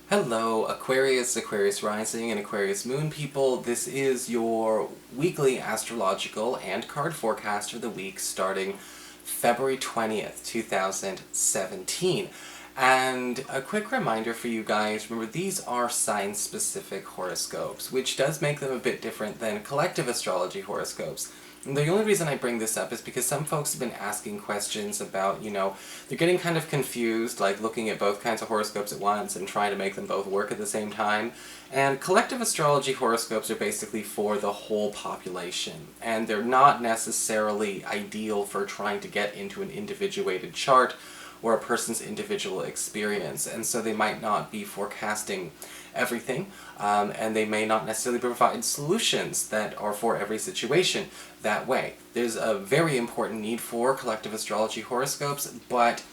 Hello, Aquarius, Aquarius Rising, and Aquarius Moon people. This is your weekly astrological and card forecast for the week starting February 20th, 2017. And a quick reminder for you guys, remember these are sign-specific horoscopes, which does make them a bit different than collective astrology horoscopes. And the only reason I bring this up is because some folks have been asking questions about, they're getting kind of confused, like looking at both kinds of horoscopes at once and trying to make them both work at the same time. And collective astrology horoscopes are basically for the whole population, and they're not necessarily ideal for trying to get into an individuated chart or a person's individual experience, and so they might not be forecasting everything, and they may not necessarily provide solutions that are for every situation that way. There's a very important need for collective astrology horoscopes, but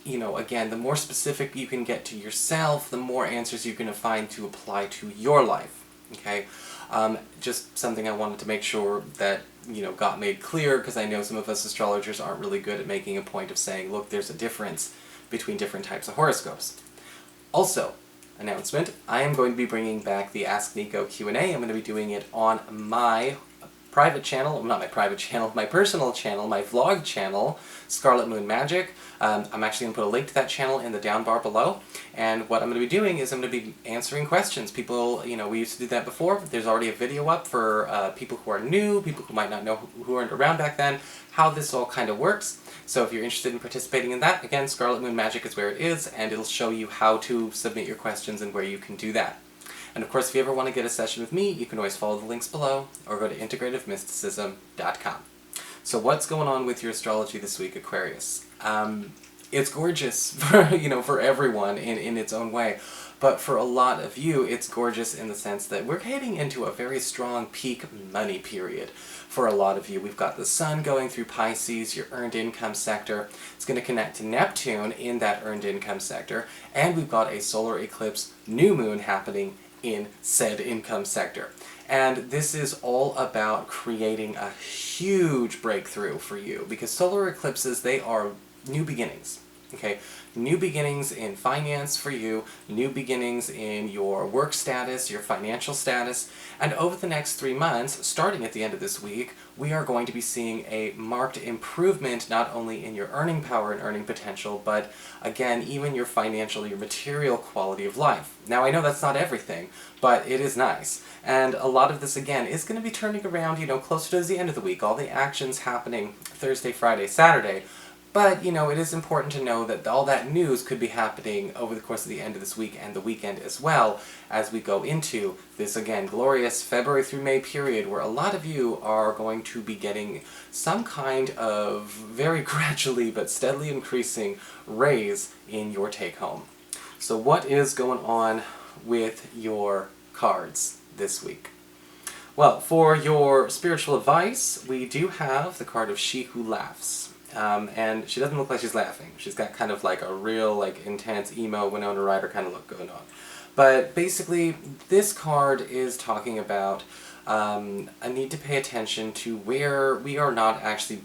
again, the more specific you can get to yourself, the more answers you're going to find to apply to your life. Okay? Just something I wanted to make sure that got made clear, because I know some of us astrologers aren't really good at making a point of saying, look, there's a difference between different types of horoscopes. Also, announcement, I am going to be bringing back the Ask Nico Q&A. I'm going to be doing it on my private channel, not my private channel, my personal channel, my vlog channel, ScarletMoonMagic. I'm actually going to put a link to that channel in the down bar below, and what I'm going to be doing is I'm going to be answering questions. People, we used to do that before. There's already a video up for people who are new, people who might not know who weren't around back then, how this all kind of works. So if you're interested in participating in that, again, ScarletMoonMagic is where it is, and it'll show you how to submit your questions and where you can do that. And of course, if you ever want to get a session with me, you can always follow the links below, or go to integrativemysticism.com. So what's going on with your astrology this week, Aquarius? It's gorgeous for everyone in its own way, but for a lot of you, it's gorgeous in the sense that we're heading into a very strong peak money period. For a lot of you, we've got the sun going through Pisces, your earned income sector. It's going to connect to Neptune in that earned income sector, and we've got a solar eclipse new moon happening in said income sector. And this is all about creating a huge breakthrough for you, because solar eclipses, they are new beginnings. Okay, new beginnings in finance for you, new beginnings in your work status, your financial status, and over the next 3 months, starting at the end of this week, we are going to be seeing a marked improvement not only in your earning power and earning potential, but again, even your financial, your material quality of life. Now, I know that's not everything, but it is nice. And a lot of this, again, is going to be turning around, closer to the end of the week, all the actions happening Thursday, Friday, Saturday. But, it is important to know that all that news could be happening over the course of the end of this week and the weekend as well, as we go into this, again, glorious February through May period where a lot of you are going to be getting some kind of very gradually but steadily increasing raise in your take-home. So what is going on with your cards this week? Well, for your spiritual advice, we do have the card of She Who Laughs. And she doesn't look like she's laughing. She's got kind of like a real, intense emo Winona Ryder kind of look going on. But basically, this card is talking about a need to pay attention to where we are not actually,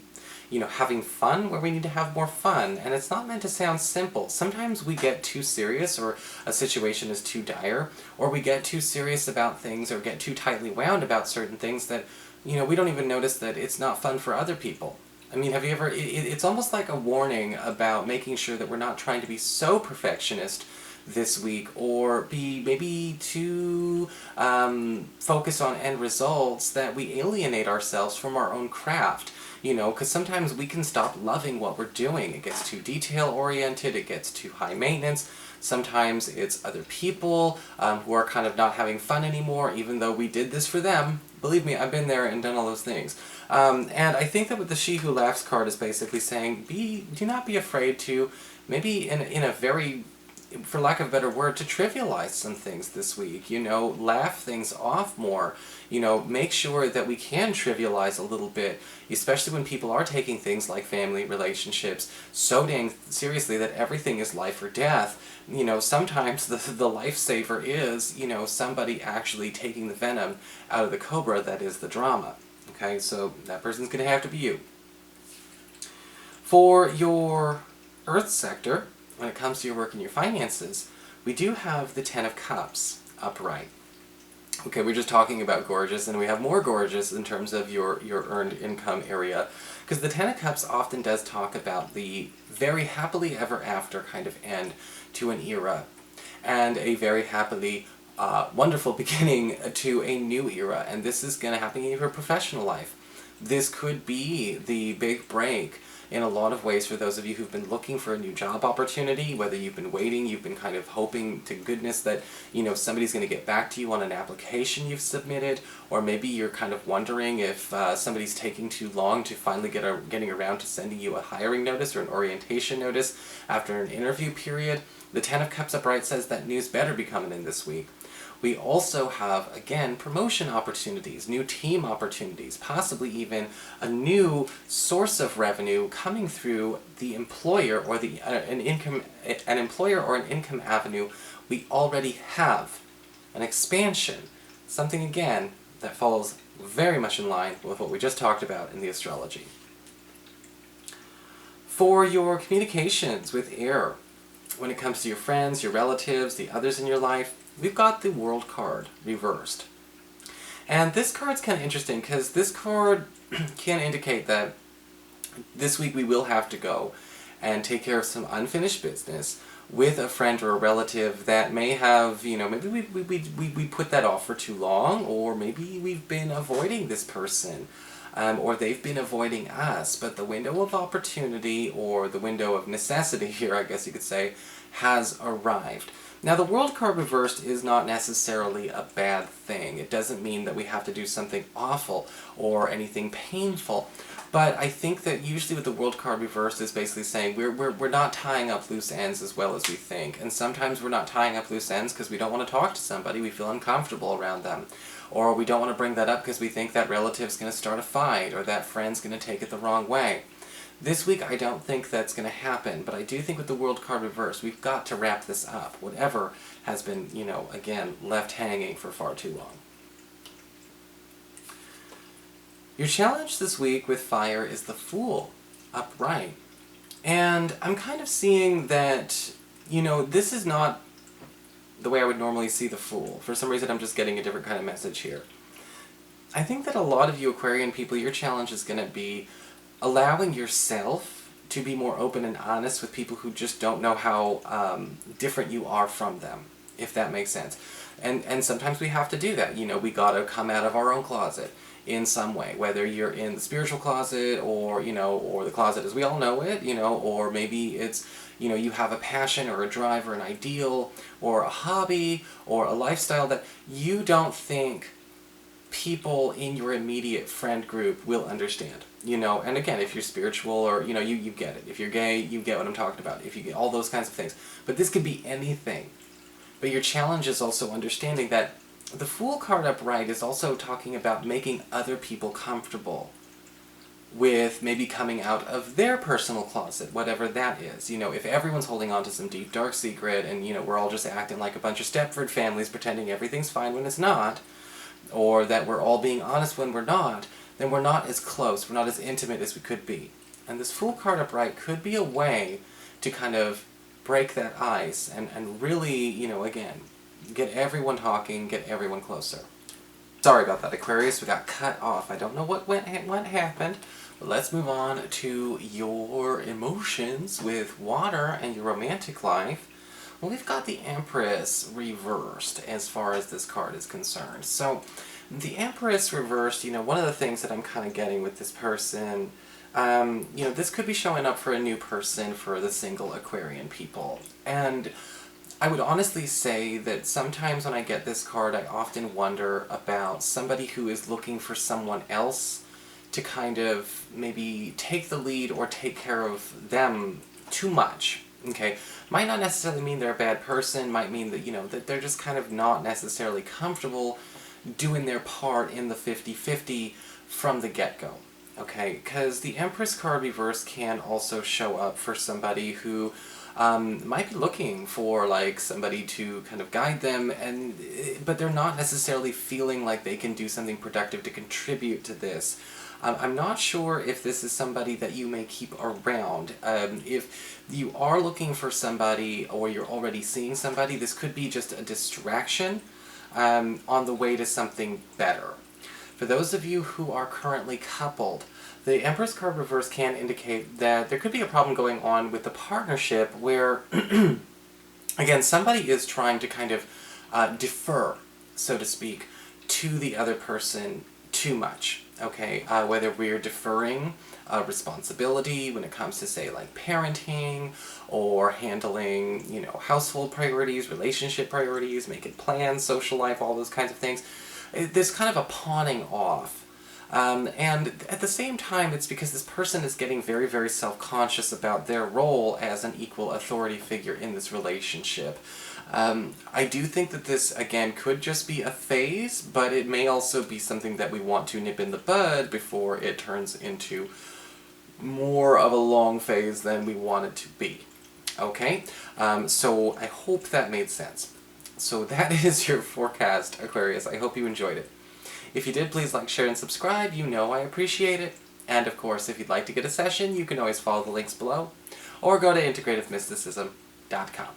having fun, where we need to have more fun. And it's not meant to sound simple. Sometimes we get too serious, or a situation is too dire, or we get too serious about things, or get too tightly wound about certain things that, we don't even notice that it's not fun for other people. I mean, have you ever, it's almost like a warning about making sure that we're not trying to be so perfectionist this week, or be maybe too focused on end results that we alienate ourselves from our own craft. Because sometimes we can stop loving what we're doing. It gets too detail-oriented, it gets too high maintenance. Sometimes it's other people who are kind of not having fun anymore, even though we did this for them. Believe me, I've been there and done all those things. And I think that with the She Who Laughs card is basically saying, do not be afraid to, maybe in a very, for lack of a better word, to trivialize some things this week. Laugh things off more. Make sure that we can trivialize a little bit, especially when people are taking things like family relationships so dang seriously that everything is life or death. Sometimes the lifesaver is, somebody actually taking the venom out of the cobra that is the drama. Okay, so that person's going to have to be you. For your Earth sector, when it comes to your work and your finances, we do have the Ten of Cups upright. Okay, we're just talking about gorgeous, and we have more gorgeous in terms of your earned income area. Because the Ten of Cups often does talk about the very happily ever after kind of end to an era, and a very happily wonderful beginning to a new era. And this is going to happen in your professional life. This could be the big break in a lot of ways for those of you who've been looking for a new job opportunity, whether you've been waiting, you've been kind of hoping to goodness that, you know, somebody's going to get back to you on an application you've submitted, or maybe you're kind of wondering if somebody's taking too long to finally getting around to sending you a hiring notice or an orientation notice after an interview period. The Ten of Cups upright says that news better be coming in this week. We also have, again, promotion opportunities, new team opportunities, possibly even a new source of revenue coming through the employer or an employer or an income avenue we already have. An expansion, something again that falls very much in line with what we just talked about in the astrology. For your communications with air, when it comes to your friends, your relatives, the others in your life, we've got the World card reversed. And this card's kind of interesting because this card can indicate that this week we will have to go and take care of some unfinished business with a friend or a relative that may have, you know, maybe we put that off for too long, or maybe we've been avoiding this person, or they've been avoiding us, but the window of opportunity, or the window of necessity here, I guess you could say, has arrived. Now, the World card reversed is not necessarily a bad thing. It doesn't mean that we have to do something awful or anything painful. But I think that usually with the World card reversed is basically saying we're not tying up loose ends as well as we think. And sometimes we're not tying up loose ends because we don't want to talk to somebody, we feel uncomfortable around them. Or we don't want to bring that up because we think that relative's going to start a fight, or that friend's going to take it the wrong way. This week, I don't think that's going to happen, but I do think with the World card reversed, we've got to wrap this up, whatever has been, you know, again, left hanging for far too long. Your challenge this week with fire is the Fool, upright. And I'm kind of seeing that, you know, this is not the way I would normally see the Fool. For some reason, I'm just getting a different kind of message here. I think that a lot of you Aquarian people, your challenge is going to be allowing yourself to be more open and honest with people who just don't know how different you are from them, if that makes sense. And sometimes we have to do that. You know, we gotta come out of our own closet in some way, whether you're in the spiritual closet, or, you know, or the closet as we all know it, you know, or maybe it's, you know, you have a passion or a drive or an ideal or a hobby or a lifestyle that you don't think people in your immediate friend group will understand. You know, and again, if you're spiritual, or, you know, you get it. If you're gay, you get what I'm talking about. If you get all those kinds of things. But this could be anything. But your challenge is also understanding that the Fool card upright is also talking about making other people comfortable with maybe coming out of their personal closet, whatever that is. You know, if everyone's holding on to some deep, dark secret, and, you know, we're all just acting like a bunch of Stepford families pretending everything's fine when it's not, or that we're all being honest when we're not, then we're not as close, we're not as intimate as we could be. And this Fool card upright could be a way to kind of break that ice and really, you know, again, get everyone talking, get everyone closer. Sorry about that, Aquarius, we got cut off. I don't know what happened, but let's move on to your emotions with water and your romantic life. Well, we've got the Empress reversed as far as this card is concerned. So, the Empress reversed, you know, one of the things that I'm kind of getting with this person, you know, this could be showing up for a new person for the single Aquarian people. And I would honestly say that sometimes when I get this card, I often wonder about somebody who is looking for someone else to kind of maybe take the lead or take care of them too much. Okay, might not necessarily mean they're a bad person, might mean that, you know, that they're just kind of not necessarily comfortable doing their part in the 50-50 from the get-go. Okay, because the Empress card reverse can also show up for somebody who might be looking for like somebody to kind of guide them, but they're not necessarily feeling like they can do something productive to contribute to this. I'm not sure if this is somebody that you may keep around. If you are looking for somebody or you're already seeing somebody, this could be just a distraction on the way to something better. For those of you who are currently coupled, the Empress card reverse can indicate that there could be a problem going on with the partnership where, again, somebody is trying to kind of defer, so to speak, to the other person too much. Okay, whether we're deferring responsibility when it comes to, say, like parenting or handling, you know, household priorities, relationship priorities, making plans, social life, all those kinds of things. There's kind of a pawning off. And at the same time, it's because this person is getting very, very self-conscious about their role as an equal authority figure in this relationship. I do think that this, again, could just be a phase, but it may also be something that we want to nip in the bud before it turns into more of a long phase than we want it to be. Okay? So I hope that made sense. So that is your forecast, Aquarius. I hope you enjoyed it. If you did, please like, share, and subscribe. You know I appreciate it. And of course, if you'd like to get a session, you can always follow the links below, or go to integrativemysticism.com.